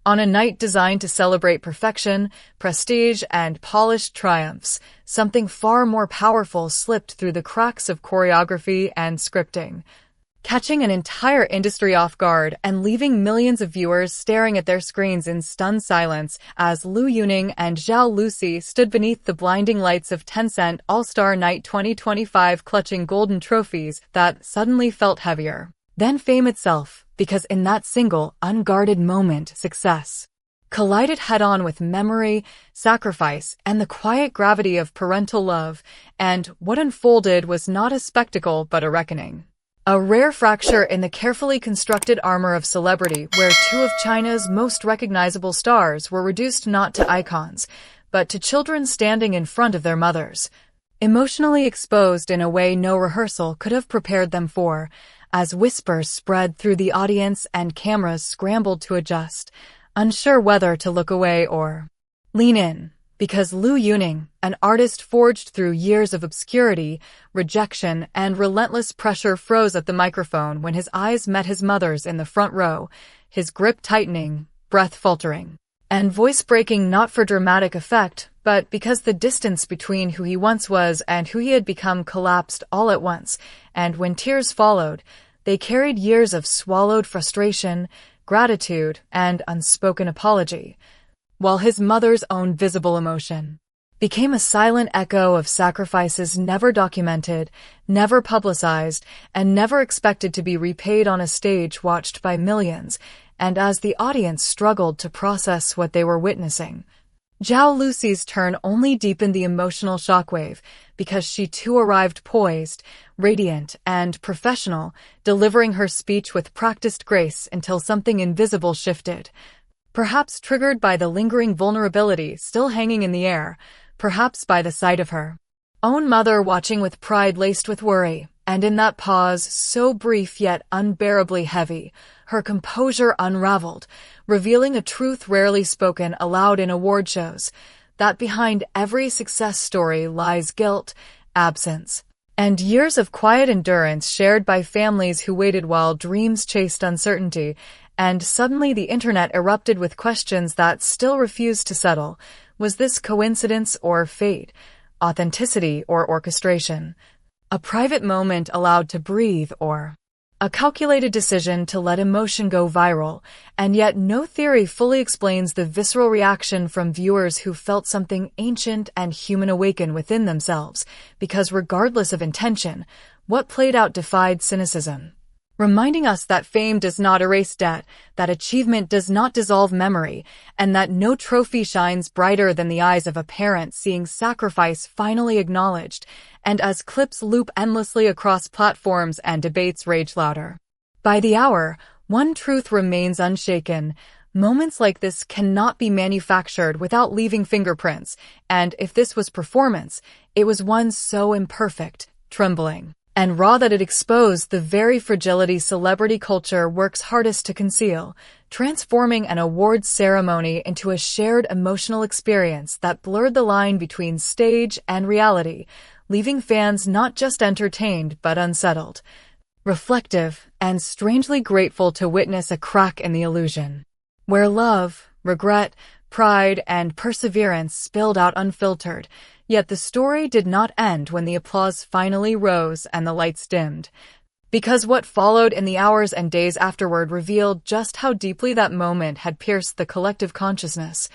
On a night designed to celebrate perfection, prestige, and polished triumphs, something far more powerful slipped through the cracks of choreography and scripting, catching an entire industry off guard and leaving millions of viewers staring at their screens in stunned silence as Liu Yuning and Zhao Lusi stood beneath the blinding lights of Tencent All-Star Night 2025 clutching golden trophies that suddenly felt heavier than fame itself, because in that single, unguarded moment, success collided head-on with memory, sacrifice, and the quiet gravity of parental love, and what unfolded was not a spectacle but a reckoning. A rare fracture in the carefully constructed armor of celebrity where two of China's most recognizable stars were reduced not to icons, but to children standing in front of their mothers, emotionally exposed in a way no rehearsal could have prepared them for, as whispers spread through the audience and cameras scrambled to adjust, unsure whether to look away or lean in, because Liu Yuning, an artist forged through years of obscurity, rejection, and relentless pressure, froze at the microphone when his eyes met his mother's in the front row, his grip tightening, breath faltering, and voice breaking not for dramatic effect, but because the distance between who he once was and who he had become collapsed all at once, and when tears followed, they carried years of swallowed frustration, gratitude, and unspoken apology, while his mother's own visible emotion became a silent echo of sacrifices never documented, never publicized, and never expected to be repaid on a stage watched by millions, and as the audience struggled to process what they were witnessing, Zhao Lusi's turn only deepened the emotional shockwave, because she too arrived poised, radiant, and professional, delivering her speech with practiced grace until something invisible shifted. Perhaps triggered by the lingering vulnerability still hanging in the air, perhaps by the sight of her own mother watching with pride laced with worry, and in that pause, so brief yet unbearably heavy, her composure unraveled, revealing a truth rarely spoken aloud in award shows, that behind every success story lies guilt, absence, and years of quiet endurance shared by families who waited while dreams chased uncertainty. And suddenly the internet erupted with questions that still refused to settle. Was this coincidence or fate? Authenticity or orchestration? A private moment allowed to breathe or a calculated decision to let emotion go viral? And yet no theory fully explains the visceral reaction from viewers who felt something ancient and human awaken within themselves, because regardless of intention, what played out defied cynicism, reminding us that fame does not erase debt, that achievement does not dissolve memory, and that no trophy shines brighter than the eyes of a parent seeing sacrifice finally acknowledged. And as clips loop endlessly across platforms and debates rage louder by the hour, one truth remains unshaken: moments like this cannot be manufactured without leaving fingerprints, and if this was performance, it was one so imperfect, trembling, and raw that it exposed the very fragility celebrity culture works hardest to conceal, transforming an awards ceremony into a shared emotional experience that blurred the line between stage and reality, leaving fans not just entertained but unsettled, reflective, and strangely grateful to witness a crack in the illusion, where love, regret, pride, and perseverance spilled out unfiltered. Yet the story did not end when the applause finally rose and the lights dimmed, because what followed in the hours and days afterward revealed just how deeply that moment had pierced the collective consciousness.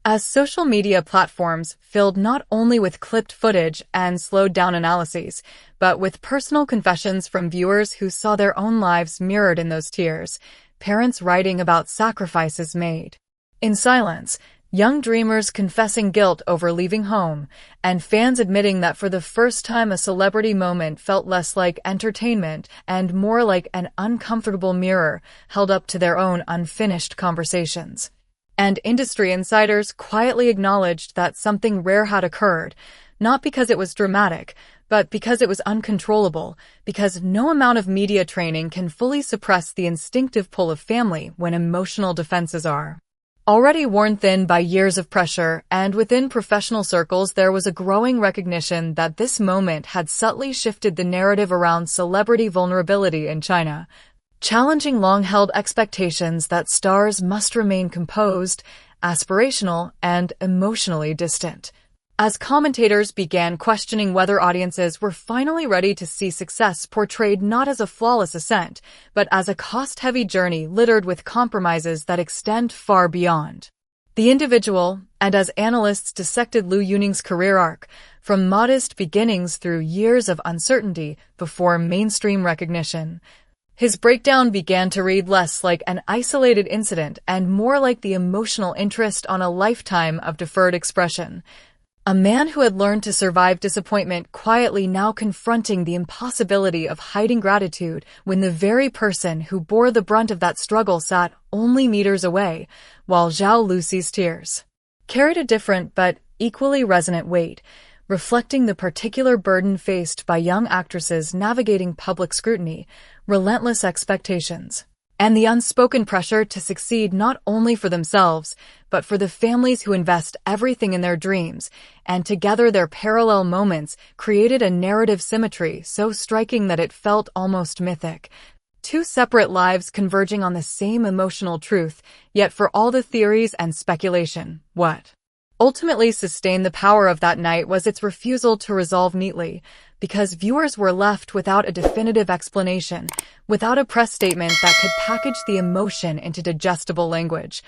As social media platforms filled not only with clipped footage and slowed-down analyses, but with personal confessions from viewers who saw their own lives mirrored in those tears, parents writing about sacrifices made in silence, young dreamers confessing guilt over leaving home, and fans admitting that for the first time a celebrity moment felt less like entertainment and more like an uncomfortable mirror held up to their own unfinished conversations. And industry insiders quietly acknowledged that something rare had occurred, not because it was dramatic, but because it was uncontrollable, because no amount of media training can fully suppress the instinctive pull of family when emotional defenses are already worn thin by years of pressure. And within professional circles there was a growing recognition that this moment had subtly shifted the narrative around celebrity vulnerability in China. challenging long-held expectations that stars must remain composed, aspirational, and emotionally distant. As commentators began questioning whether audiences were finally ready to see success portrayed not as a flawless ascent, but as a cost-heavy journey littered with compromises that extend far beyond the individual, and as analysts dissected Lu Yuning's career arc, from modest beginnings through years of uncertainty before mainstream recognition, his breakdown began to read less like an isolated incident and more like the emotional interest on a lifetime of deferred expression. A man who had learned to survive disappointment quietly, now confronting the impossibility of hiding gratitude when the very person who bore the brunt of that struggle sat only meters away, while Zhao Lusi's tears carried a different but equally resonant weight, reflecting the particular burden faced by young actresses navigating public scrutiny, relentless expectations, and the unspoken pressure to succeed not only for themselves, but for the families who invest everything in their dreams, and together their parallel moments created a narrative symmetry so striking that it felt almost mythic. Two separate lives converging on the same emotional truth, yet for all the theories and speculation, what ultimately sustained the power of that night was its refusal to resolve neatly, because viewers were left without a definitive explanation, without a press statement that could package the emotion into digestible language.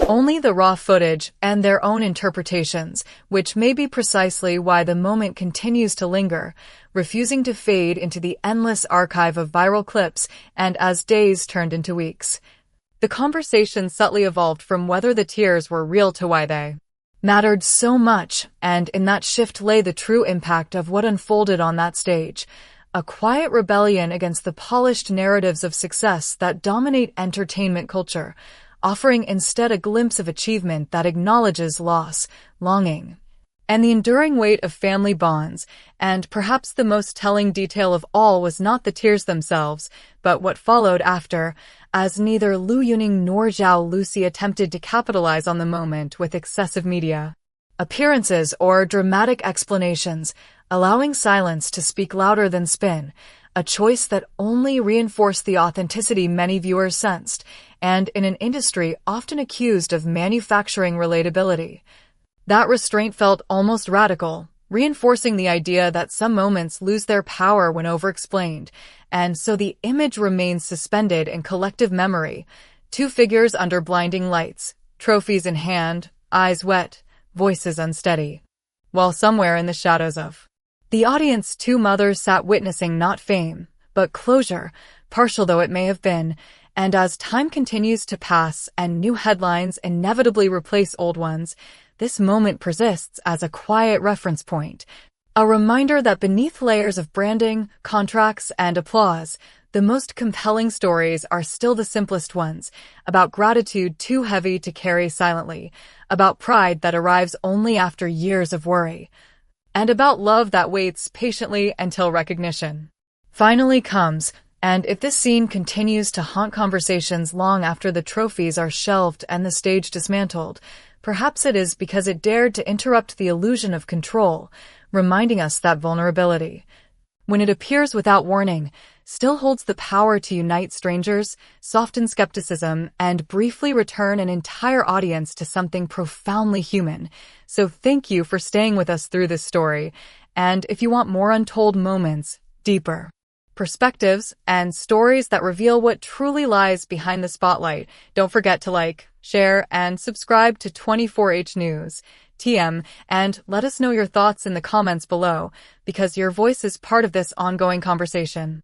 Only the raw footage and their own interpretations, which may be precisely why the moment continues to linger, refusing to fade into the endless archive of viral clips and as days turned into weeks. The conversation subtly evolved from whether the tears were real to why they mattered so much, and in that shift lay the true impact of what unfolded on that stage, a quiet rebellion against the polished narratives of success that dominate entertainment culture, offering instead a glimpse of achievement that acknowledges loss, longing, and the enduring weight of family bonds. And perhaps the most telling detail of all was not the tears themselves, but what followed after, as neither Lu Yuning nor Zhao Lusi attempted to capitalize on the moment with excessive media appearances or dramatic explanations, allowing silence to speak louder than spin, a choice that only reinforced the authenticity many viewers sensed, and in an industry often accused of manufacturing relatability. That restraint felt almost radical, reinforcing the idea that some moments lose their power when overexplained, and so the image remains suspended in collective memory. Two figures under blinding lights, trophies in hand, eyes wet, voices unsteady. While somewhere in the shadows of the audience, two mothers sat witnessing not fame, but closure, partial though it may have been. And as time continues to pass and new headlines inevitably replace old ones, this moment persists as a quiet reference point, a reminder that beneath layers of branding, contracts, and applause, the most compelling stories are still the simplest ones, about gratitude too heavy to carry silently, about pride that arrives only after years of worry, and about love that waits patiently until recognition finally comes. And if this scene continues to haunt conversations long after the trophies are shelved and the stage dismantled, perhaps it is because it dared to interrupt the illusion of control, reminding us that vulnerability, when it appears without warning, still holds the power to unite strangers, soften skepticism, and briefly return an entire audience to something profoundly human. So thank you for staying with us through this story. And if you want more untold moments, deeper perspectives, and stories that reveal what truly lies behind the spotlight, don't forget to like, share, and subscribe to 24H News, TM, and let us know your thoughts in the comments below, because your voice is part of this ongoing conversation.